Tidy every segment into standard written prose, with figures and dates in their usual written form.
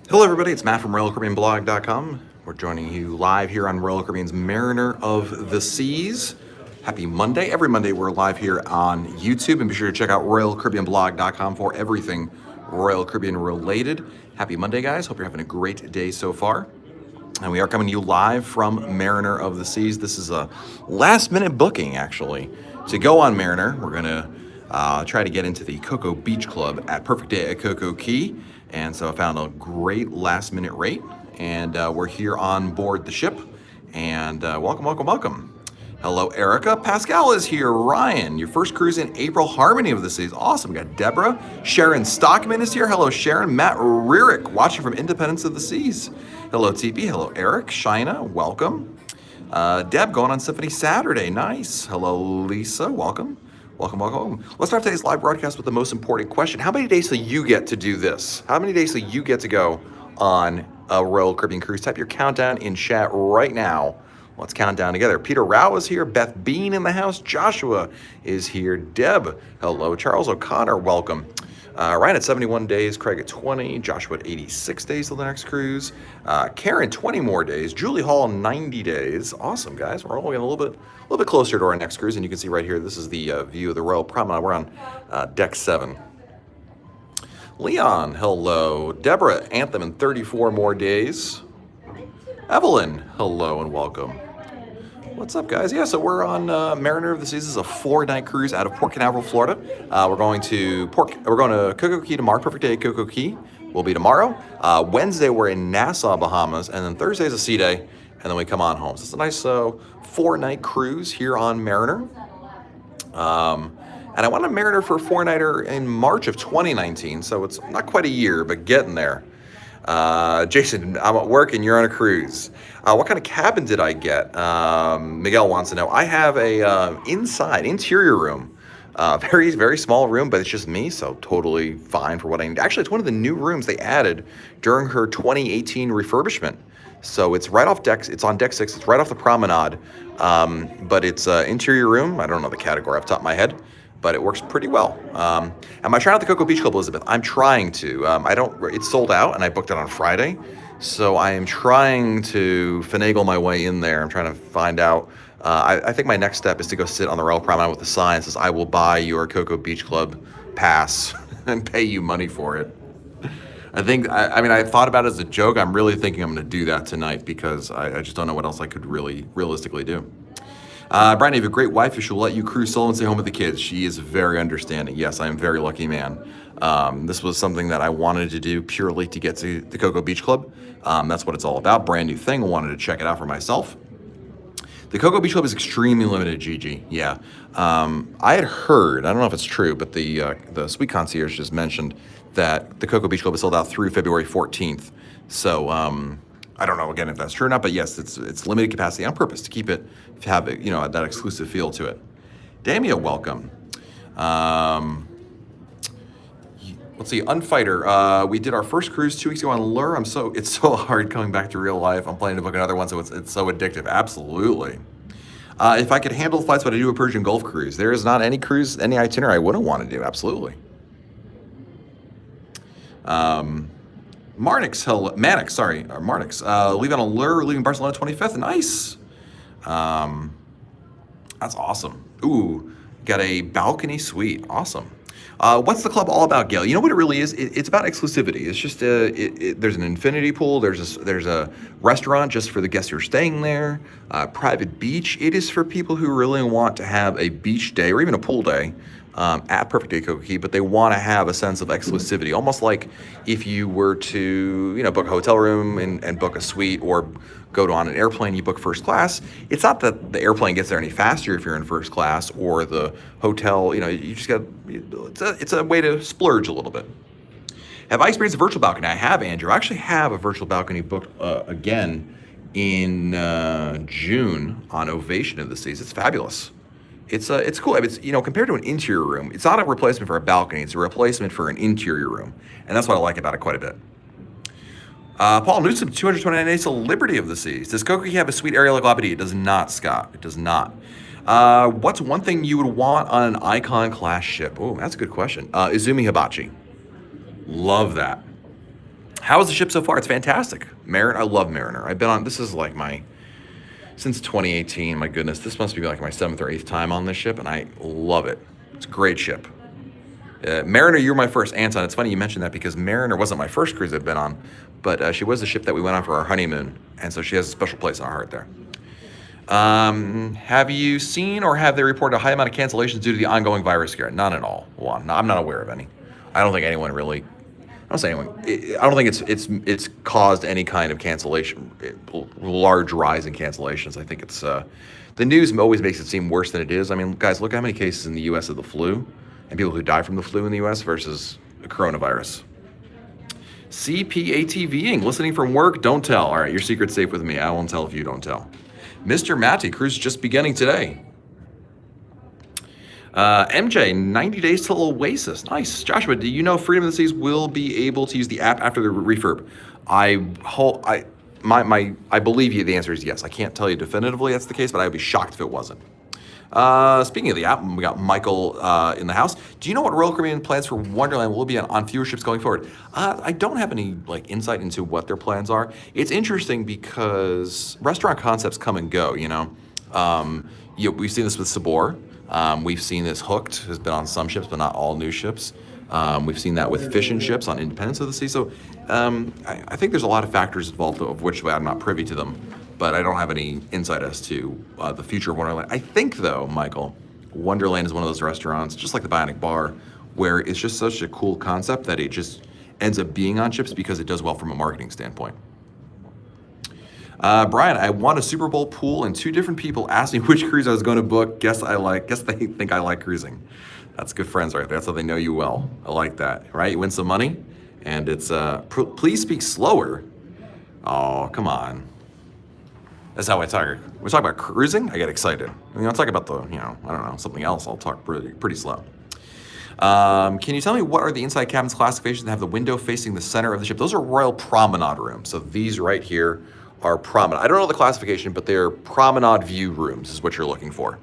Hello, everybody. It's Matt from RoyalCaribbeanBlog.com. We're joining you live here on Royal Caribbean's Mariner of the Seas. Happy Monday. Every Monday, we're live here on YouTube. And be sure to check out RoyalCaribbeanBlog.com for everything Royal Caribbean related. Happy Monday, guys. Hope you're having a great day so far. And we are coming to you live from Mariner of the Seas. This is a last-minute booking, actually. To go on Mariner, we're going to try to get into the Cocoa Beach Club at Perfect Day at Cocoa Key. And so I found a great last-minute rate. And we're here on board the ship. And welcome, welcome, welcome. Hello, Erica. Pascal is here. Ryan, your first cruise in April. Harmony of the Seas. Awesome. We got Deborah. Sharon Stockman is here. Hello, Sharon. Matt Rierick, watching from Independence of the Seas. Hello, TP. Hello, Eric. Shina, welcome. Deb, going on Symphony Saturday. Nice. Hello, Lisa. Welcome. Welcome, welcome. Let's start today's live broadcast with the most important question. How many days till you get to do this? How many days till you get to go on a Royal Caribbean cruise? Type your countdown in chat right now. Let's count down together. Peter Rao is here. Beth Bean in the house. Joshua is here. Deb, hello. Charles O'Connor, welcome. Ryan at 71 days. Craig at 20. Joshua at 86 days till the next cruise. Karen, 20 more days. Julie Hall, 90 days. Awesome, guys. We're all getting a little bit closer to our next cruise, and you can see right here, this is the view of the Royal Promenade. We're on deck 7. Leon, hello. Deborah, Anthem in 34 more days. Evelyn, hello and welcome. What's up, guys? Yeah, so we're on Mariner of the Seas. This is a 4-night cruise out of Port Canaveral, Florida. We're going to Cocoa Key tomorrow. Perfect Day at Cocoa Key will be tomorrow. Wednesday we're in Nassau, Bahamas, and then Thursday is a sea day, and then we come on home. So it's a nice 4-night cruise here on Mariner. And I went on Mariner for a 4-nighter in March of 2019, so it's not quite a year, but getting there. Jason, I'm at work and you're on a cruise. What kind of cabin did I get? Miguel wants to know. I have a interior room. Very, very small room, but it's just me, so totally fine for what I need. Actually, it's one of the new rooms they added during her 2018 refurbishment. So it's right off deck. It's on deck 6. It's right off the promenade. But it's an interior room. I don't know the category off the top of my head, but it works pretty well. Am I trying out the Cocoa Beach Club, Elizabeth? I'm trying to. It's sold out, and I booked it on Friday. So I am trying to finagle my way in there. I'm trying to find out. I think my next step is to go sit on the Royal Promenade with a sign that says, "I will buy your Cocoa Beach Club pass and pay you money for it." I thought about it as a joke. I'm really thinking I'm going to do that tonight because I just don't know what else I could really realistically do. Brian, you have a great wife who will let you cruise solo and stay home with the kids. She is very understanding. Yes, I am a very lucky man. This was something that I wanted to do purely to get to the Cocoa Beach Club. That's what it's all about. Brand new thing. I wanted to check it out for myself. The Cocoa Beach Club is extremely limited, Gigi. Yeah. I had heard, I don't know if it's true, but the Suite Concierge just mentioned that the Cocoa Beach Club is sold out through February 14th. So I don't know, again, if that's true or not, but yes, it's limited capacity on purpose to have it, that exclusive feel to it. Damia, welcome. Let's see, Unfighter. We did our first cruise 2 weeks ago on Lure. It's so hard coming back to real life. I'm planning to book another one, so it's so addictive. Absolutely. If I could handle the flights, would I do a Persian Gulf cruise? There is not any cruise, any itinerary I wouldn't want to do. Absolutely. Marnix, leaving on Lure, leaving Barcelona 25th. Nice. That's awesome. Ooh, got a balcony suite. Awesome. What's the club all about, Gail? You know what it really is? It's about exclusivity. It's just there's an infinity pool. There's a restaurant just for the guests who are staying there. Private beach. It is for people who really want to have a beach day or even a pool day at Perfect Day Cocoa Key, but they want to have a sense of exclusivity, almost like if you were to book a hotel room and book a suite, or go on an airplane, you book first class. It's not that the airplane gets there any faster if you're in first class, or the hotel, you just got, it's a way to splurge a little bit. Have I experienced a virtual balcony? I have, Andrew. I actually have a virtual balcony booked again in June on Ovation of the Seas. It's fabulous. It's cool. It's compared to an interior room, it's not a replacement for a balcony. It's a replacement for an interior room, and that's what I like about it quite a bit. Paul Newsom, 229 days to Liberty of the Seas. Does Cocoa Key have a suite area like Labadee? It does not, Scott. It does not. What's one thing you would want on an Icon class ship? Oh, that's a good question. Izumi Hibachi. Love that. How is the ship so far? It's fantastic. I love Mariner. I've been on, this is like since 2018, my goodness, this must be like my 7th or 8th time on this ship, and I love it. It's a great ship. Mariner, you were my first Anton. It's funny you mentioned that because Mariner wasn't my first cruise I've been on, but she was the ship that we went on for our honeymoon, and so she has a special place in our heart there. Have you seen or have they reported a high amount of cancellations due to the ongoing virus scare? None at all. Well, I'm not aware of any. I don't think anyone really. I don't say anyone. I don't think it's caused any kind of cancellation, large rise in cancellations. I think it's the news always makes it seem worse than it is. I mean, guys, look how many cases in the U.S. of the flu and people who die from the flu in the U.S. versus the coronavirus. CPATVing, listening from work, don't tell. All right, your secret's safe with me. I won't tell if you don't tell. Mr. Matty, cruise just beginning today. MJ, 90 days till Oasis. Nice. Joshua, do you know Freedom of the Seas will be able to use the app after the refurb? I believe you. The answer is yes. I can't tell you definitively that's the case, but I would be shocked if it wasn't. Speaking of the app, we got Michael in the house. Do you know what Royal Caribbean plans for Wonderland will be on fewer ships going forward? I don't have any insight into what their plans are. It's interesting because restaurant concepts come and go. We've seen this with Sabor. We've seen this Hooked has been on some ships, but not all new ships. We've seen that with fishing ships on Independence of the Sea. So I think there's a lot of factors involved of which I'm not privy to them, but I don't have any insight as to the future of Wonderland. I think, though, Michael, Wonderland is one of those restaurants, just like the Bionic Bar, where it's just such a cool concept that it just ends up being on ships because it does well from a marketing standpoint. Brian, I won a Super Bowl pool and 2 different people asked me which cruise I was going to book. Guess they think I like cruising. That's good friends right there. That's how they know you well. I like that, right? You win some money and it's, please speak slower. Oh, come on. That's how I talk. We talk about cruising, I get excited. I'll talk about something else. I'll talk pretty slow. Can you tell me what are the inside cabins classifications that have the window facing the center of the ship? Those are Royal Promenade rooms. So these right here are promenade. I don't know the classification, but they're promenade view rooms is what you're looking for.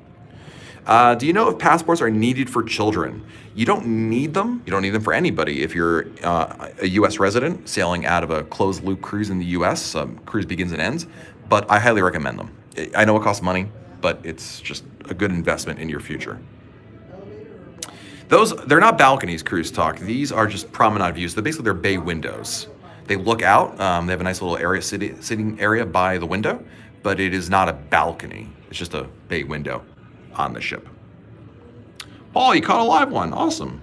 Do you know if passports are needed for children? You don't need them. You don't need them for anybody. If you're a U.S. resident sailing out of a closed loop cruise in the U.S., cruise begins and ends, but I highly recommend them. I know it costs money, but it's just a good investment in your future. They're not balconies, Cruise Talk. These are just promenade views. They're bay windows. They look out. They have a nice little area, sitting area by the window, but it is not a balcony. It's just a bay window on the ship. Paul, you caught a live one. Awesome.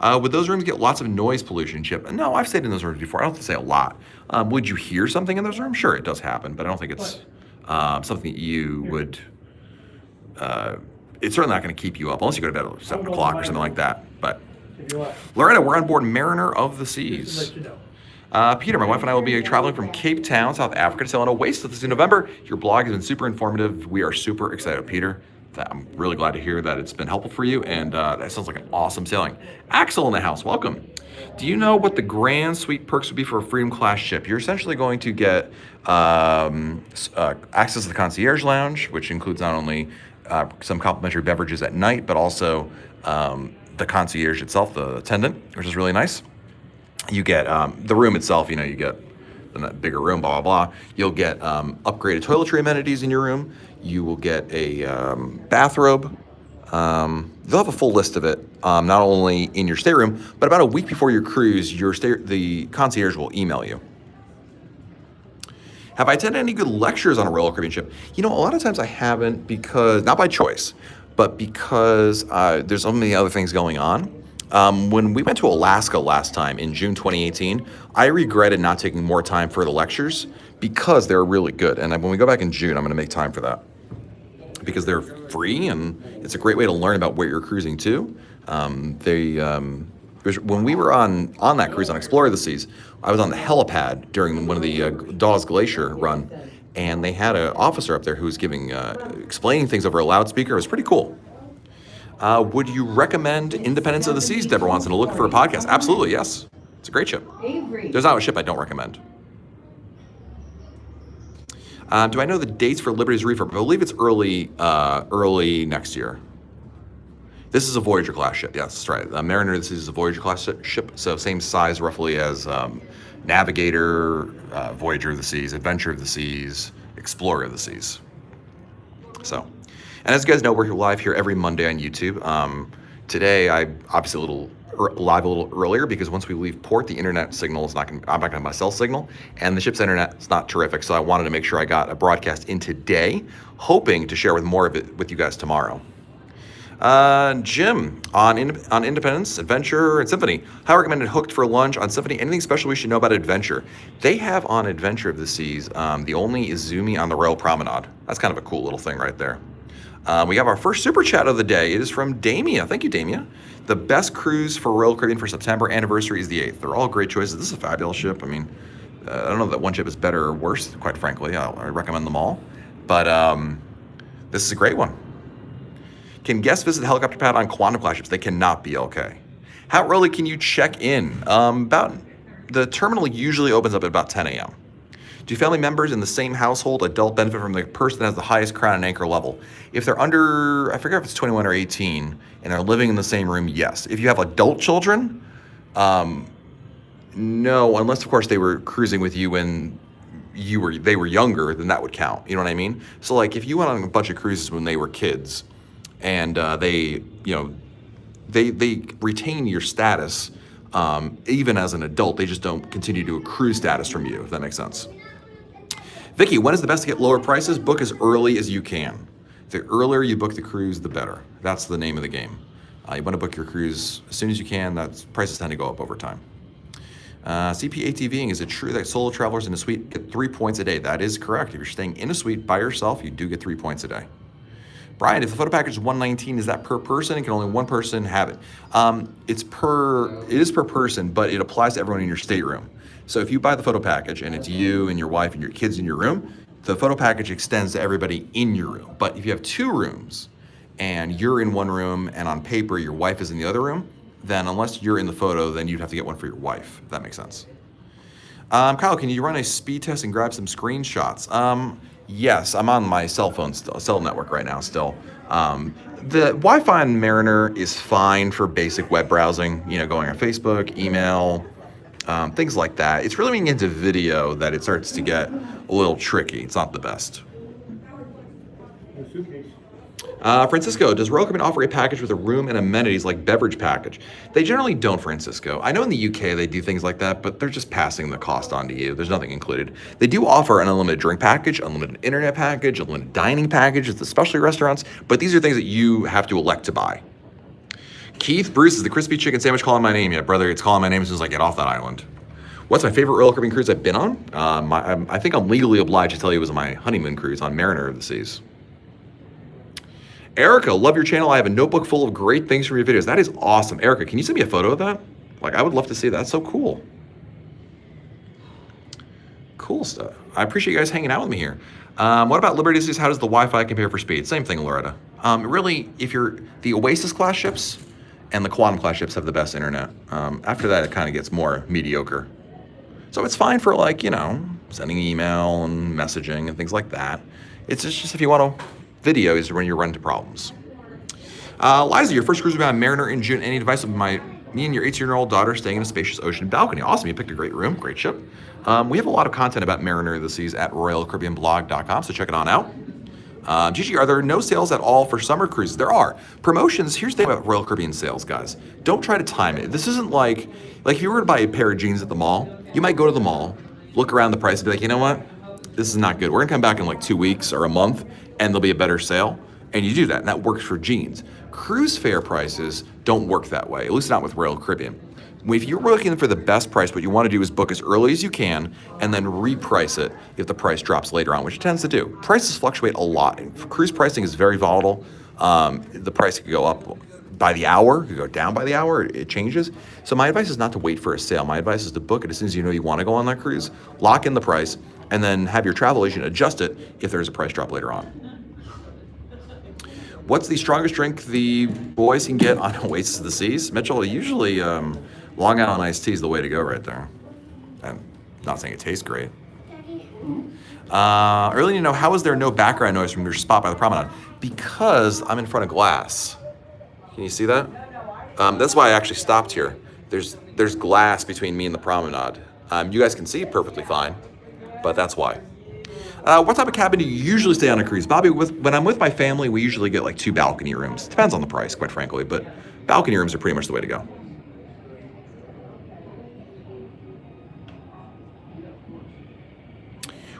Would those rooms get lots of noise pollution, Chip? No, I've stayed in those rooms before. I don't have to say a lot. Would you hear something in those rooms? Sure, it does happen, but I don't think it's something that you would... it's certainly not going to keep you up, unless you go to bed at 7 o'clock or something like that. But Loretta, we're on board Mariner of the Seas. Peter, my wife and I will be traveling from Cape Town, South Africa to sail on Oasis this in November. Your blog has been super informative. We are super excited, Peter. I'm really glad to hear that it's been helpful for you, and that sounds like an awesome sailing. Axel in the house, welcome. Do you know what the grand suite perks would be for a Freedom class ship? You're essentially going to get access to the concierge lounge, which includes not only some complimentary beverages at night, but also the concierge itself, the attendant, which is really nice. You get the room itself, you get the bigger room, blah, blah, blah. You'll get upgraded toiletry amenities in your room. You will get a bathrobe. They'll have a full list of it, not only in your stateroom, but about a week before your cruise, the concierge will email you. Have I attended any good lectures on a Royal Caribbean ship? A lot of times I haven't because, not by choice, but because there's so many other things going on. When we went to Alaska last time in June 2018, I regretted not taking more time for the lectures because they're really good. And when we go back in June, I'm going to make time for that because they're free and it's a great way to learn about where you're cruising to. When we were on that cruise on Explorer of the Seas, I was on the helipad during one of the Dawes Glacier run, and they had an officer up there who was explaining things over a loudspeaker. It was pretty cool. Would you recommend Independence of the Seas? Deborah wants to look for a podcast. Absolutely, yes. It's a great ship. There's not a ship I don't recommend. Do I know the dates for Liberty's refurb? I believe it's early next year. This is a Voyager class ship. Yes, that's right. Mariner, this is a Voyager class ship, so same size roughly as Navigator, Voyager of the Seas, Adventure of the Seas, Explorer of the Seas. So, and as you guys know, we're live here every Monday on YouTube. Today, I obviously live a little earlier because once we leave port, the internet signal is not going. I'm not going to have my cell signal, and the ship's internet is not terrific. So I wanted to make sure I got a broadcast in today, hoping to share with more of it with you guys tomorrow. Jim, on Independence, Adventure, and Symphony. How recommended Hooked for lunch on Symphony? Anything special we should know about Adventure? They have on Adventure of the Seas the only Izumi on the Royal Promenade. That's kind of a cool little thing right there. We have our first super chat of the day. It is from Damia. Thank you, Damia. The best cruise for Royal Caribbean for September anniversary is the 8th. They're all great choices. This is a fabulous ship. I mean, I don't know that one ship is better or worse, quite frankly. I recommend them all. But this is a great one. Can guests visit the helicopter pad on Quantum class ships? They cannot be okay. How early can you check in? The terminal usually opens up at about 10 a.m. Do family members in the same household adult benefit from the person that has the highest crown and anchor level? If they're under, I forget if it's 21 or 18, and are living in the same room, yes. If you have adult children, no, unless of course they were cruising with you when they were younger, then that would count. You know what I mean? So like if you went on a bunch of cruises when they were kids, and they retain your status even as an adult. They just don't continue to accrue status from you, if that makes sense. Vicky, when is the best to get lower prices? Book as early as you can. The earlier you book the cruise, the better. That's the name of the game. You want to book your cruise as soon as you can. Prices tend to go up over time. CP ATVing, is it true that solo travelers in a suite get 3 points a day? That is correct. If you're staying in a suite by yourself, you do get 3 points a day. Brian, if the photo package is $119, is that per person? And can only one person have it? It is per person, but it applies to everyone in your stateroom. So if you buy the photo package and it's you and your wife and your kids in your room, the photo package extends to everybody in your room. But if you have 2 rooms and you're in one room and on paper your wife is in the other room, then unless you're in the photo, then you'd have to get one for your wife, if that makes sense. Kyle, can you run a speed test and grab some screenshots? Yes, I'm on my cell network right now still. The Wi-Fi on Mariner is fine for basic web browsing, going on Facebook, email, things like that. It's really when you get into video that it starts to get a little tricky. It's not the best. Francisco, does Royal Caribbean offer a package with a room and amenities like beverage package? They generally don't, Francisco. I know in the UK they do things like that, but they're just passing the cost on to you. There's nothing included. They do offer an unlimited drink package, unlimited internet package, unlimited dining package, especially restaurants, but these are things that you have to elect to buy. Keith, Bruce, is the crispy chicken sandwich calling my name yet? Brother, it's calling my name as soon as I get off that island. What's my favorite Royal Caribbean cruise I've been on? I think I'm legally obliged to tell you it was my honeymoon cruise on Mariner of the Seas. Erica, love your channel. I have a notebook full of great things from your videos. That is awesome. Erica, can you send me a photo of that? I would love to see that. That's so cool. Cool stuff. I appreciate you guys hanging out with me here. What about Liberty Seas? How does the Wi-Fi compare for speed? Same thing, Loretta. Really, if you're the Oasis class ships and the Quantum class ships have the best internet. After that, it kind of gets more mediocre. So it's fine for sending email and messaging and things like that. It's just if you want to video is when you run into problems. Liza, your first cruise will be on Mariner in June. Any advice of me and your 18-year-old daughter staying in a spacious ocean balcony? Awesome, you picked a great room, great ship. We have a lot of content about Mariner of the Seas at RoyalCaribbeanBlog.com, so check it on out. Gigi, are there no sales at all for summer cruises? There are. Promotions, here's the thing about Royal Caribbean sales, guys. Don't try to time it. This isn't like if you were to buy a pair of jeans at the mall, you might go to the mall, look around the price and be like, you know what? This is not good. We're gonna come back in 2 weeks or a month and there'll be a better sale. And you do that, and that works for jeans. Cruise fare prices don't work that way, at least not with Royal Caribbean. If you're looking for the best price, what you want to do is book as early as you can and then reprice it if the price drops later on, which it tends to do. Prices fluctuate a lot. Cruise pricing is very volatile. The price could go up by the hour, could go down by the hour, it changes. So my advice is not to wait for a sale. My advice is to book it as soon as you know you want to go on that cruise, lock in the price, and then have your travel agent adjust it if there's a price drop later on. What's the strongest drink the boys can get on Oasis of the Seas? Mitchell, usually Long Island iced tea is the way to go right there. I'm not saying it tastes great. I really need to know, how is there no background noise from your spot by the promenade? Because I'm in front of glass. Can you see that? That's why I actually stopped here. There's glass between me and the promenade. You guys can see perfectly fine, but that's why. What type of cabin do you usually stay on a cruise? Bobby, when I'm with my family, we usually get like 2 balcony rooms. Depends on the price, quite frankly, but balcony rooms are pretty much the way to go.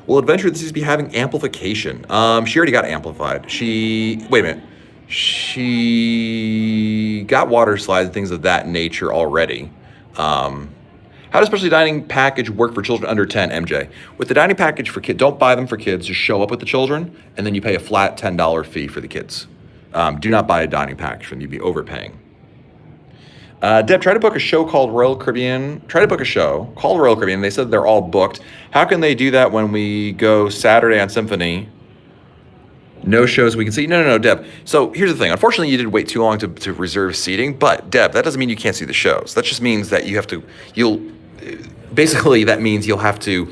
Will Adventure this be having amplification? She already got amplified. Wait a minute. She got water slides and things of that nature already. How does specialty dining package work for children under 10, MJ? With the dining package for kids, don't buy them for kids. Just show up with the children, and then you pay a flat $10 fee for the kids. Do not buy a dining package, and you'd be overpaying. Deb, try to book a show called Royal Caribbean. Try to book a show called Royal Caribbean. They said they're all booked. How can they do that when we go Saturday on Symphony? No shows we can see. No, Deb. So here's the thing. Unfortunately, you did wait too long to reserve seating. But Deb, that doesn't mean you can't see the shows. That just means that that means you'll have to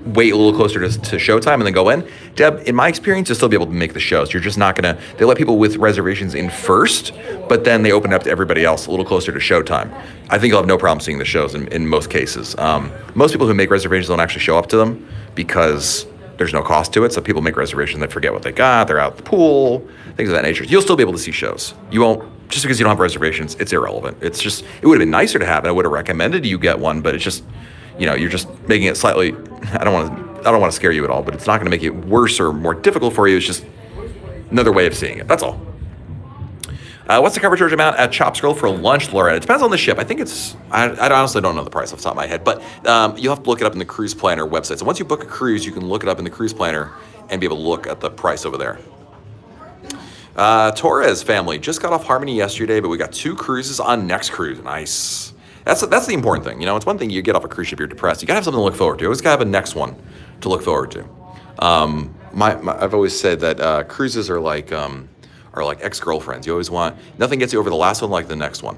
wait a little closer to showtime and then go in. Deb, in my experience, you'll still be able to make the shows. You're just not gonna. They let people with reservations in first, but then they open it up to everybody else a little closer to showtime. I think you'll have no problem seeing the shows in most cases. Most people who make reservations don't actually show up to them because there's no cost to it. So people make reservations, they forget what they got, they're out at the pool, things of that nature. You'll still be able to see shows. You won't, just because you don't have reservations, it's irrelevant. It's just, it would have been nicer to have it. I would have recommended you get one, but it's just, you're just making it slightly, I don't want to scare you at all, but it's not going to make it worse or more difficult for you. It's just another way of seeing it. That's all. What's the cover charge amount at Chops Grill for lunch, Laura? It depends on the ship. I think I honestly don't know the price off the top of my head, but you'll have to look it up in the Cruise Planner website. So once you book a cruise, you can look it up in the Cruise Planner and be able to look at the price over there. Torres family just got off Harmony yesterday, but we got 2 cruises on next cruise. Nice. That's the important thing. It's one thing you get off a cruise ship, you're depressed. You gotta have something to look forward to. You always gotta have a next one to look forward to. I've always said that cruises are like ex-girlfriends. You always nothing gets you over the last one like the next one.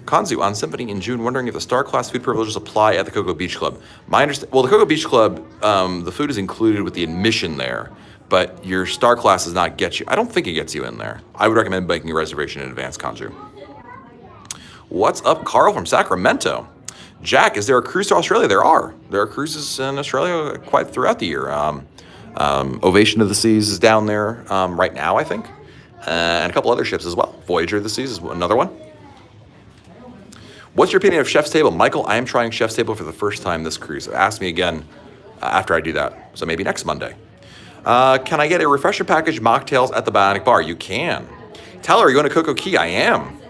Kanzu on Symphony in June, wondering if the Star Class food privileges apply at the Cocoa Beach Club. The Cocoa Beach Club, the food is included with the admission there, but your Star Class does not get you. I don't think it gets you in there. I would recommend making a reservation in advance, Kanzu. What's up, Carl from Sacramento? Jack, is there a cruise to Australia? There are cruises in Australia quite throughout the year. Ovation of the Seas is down there right now, I think, and a couple other ships as well. Voyager of the Seas is another one. What's your opinion of Chef's Table? Michael, I am trying Chef's Table for the first time this cruise. Ask me again after I do that, so maybe next Monday. Can I get a refresher package mocktails at the Bionic Bar? You can. Tyler, are you going to Coco Key? I am.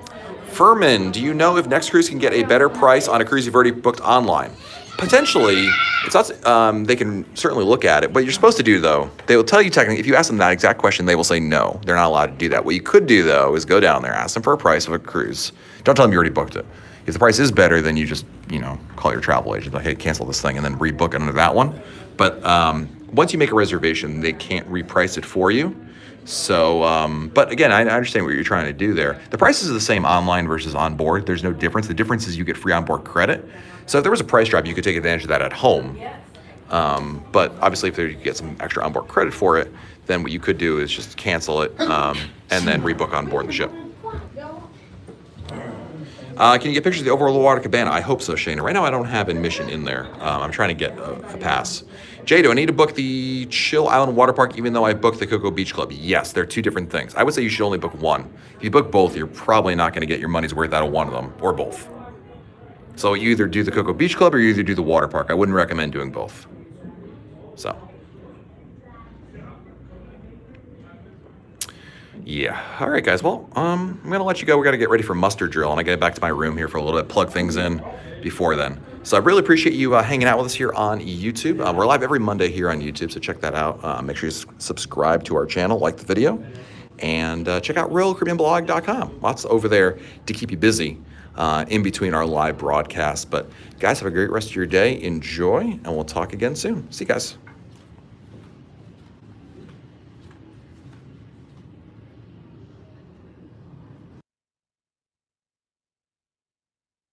Furman, do you know if next cruise can get a better price on a cruise you've already booked online? Potentially. It's not. They can certainly look at it. What you're supposed to do, though, they will tell you technically, if you ask them that exact question, they will say no. They're not allowed to do that. What you could do, though, is go down there, ask them for a price of a cruise. Don't tell them you already booked it. If the price is better, then you just, call your travel agent, like, hey, cancel this thing, and then rebook it under that one. But once you make a reservation, they can't reprice it for you. So, but again, I understand what you're trying to do there. The prices are the same online versus on board. There's no difference. The difference is you get free onboard credit. So if there was a price drop, you could take advantage of that at home. But obviously, if you get some extra onboard credit for it, then what you could do is just cancel it and then rebook on board the ship. Can you get pictures of the Overwater Cabana? I hope so, Shayna. Right now, I don't have admission in there. I'm trying to get a pass. Jay, do I need to book the Chill Island Water Park even though I booked the Cocoa Beach Club? Yes, they're 2 different things. I would say you should only book one. If you book both, you're probably not going to get your money's worth out of one of them, or both. So you either do the Cocoa Beach Club or you either do the water park. I wouldn't recommend doing both. So. Yeah. All right, guys. Well, I'm going to let you go. We got to get ready for muster drill, and I get back to my room here for a little bit, plug things in before then. So I really appreciate you hanging out with us here on YouTube. We're live every Monday here on YouTube, so check that out. Make sure you subscribe to our channel, like the video, and check out RoyalCaribbeanBlog.com. Lots over there to keep you busy in between our live broadcasts. But guys, have a great rest of your day. Enjoy, and we'll talk again soon. See you guys.